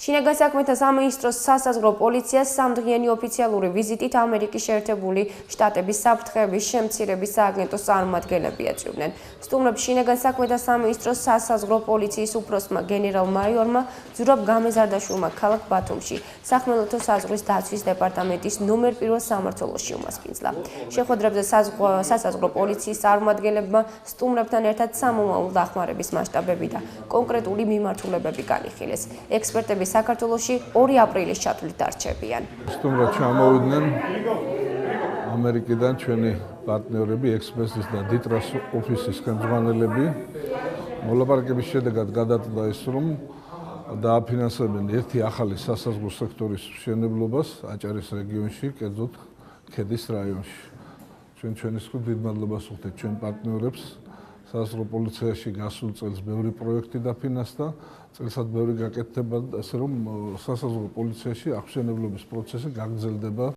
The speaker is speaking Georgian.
შინაგან საქმეთა სამინისტროს სასაზღვრო პოლიციას სამდღიანი ოფიციალური ვიზიტით ამერიკის შეერთებული შტატების საფრთხეების შემცირების სააგენტოს წარმომადგენლები ეწვივნენ. სტუმრებს შინაგან საქმეთა სამინისტროს სასაზღვრო პოლიციის უფროსმა გენერალ-მაიორმა ძურაბ გამეზარდაშვილმა ქალაქ ბათუმში სახმელეთო საზღვრის დაცვის დეპარტამენტის ნომერ 1 სამმართველოში უმასპინძლა. შეხვედრებზე სასაზღვრო პოლიციის წარმომადგენლებმა სტუმრებთან ერთად სამომავლო დახმარების მასშტაბები და კონკრეტული მიმართულებები განიხილეს. ექსპერტები საქართველოში 2 აპრილის ჩათვლით დარჩებიან. სტუმრად ჩამოვიდნენ ამერიკიდან ჩვენი პარტნიორები, ექსპრესის და დიტრას ოფისის ხელმძღვანელები. მოლაპარაკების შედეგად გადადდა ის, რომ დააფინანსებენ ერთი ახალი სასაზღვრო სექტორის მშენებლობას აჭარის რეგიონში, კერძოდ ქედის რაიონში. ჩვენის დიდ მადლობას ვუხდით ჩვენ პარტნიორებს. სასაზღვრო პოლიციაში გასულ წელს ბევრი პროექტი დაფინანსდა, წელსაც ბევრი გაკეთდება, ასე რომ სასაზღვრო პოლიციაში აღმშენებლობის პროცესი გაგრძელდება.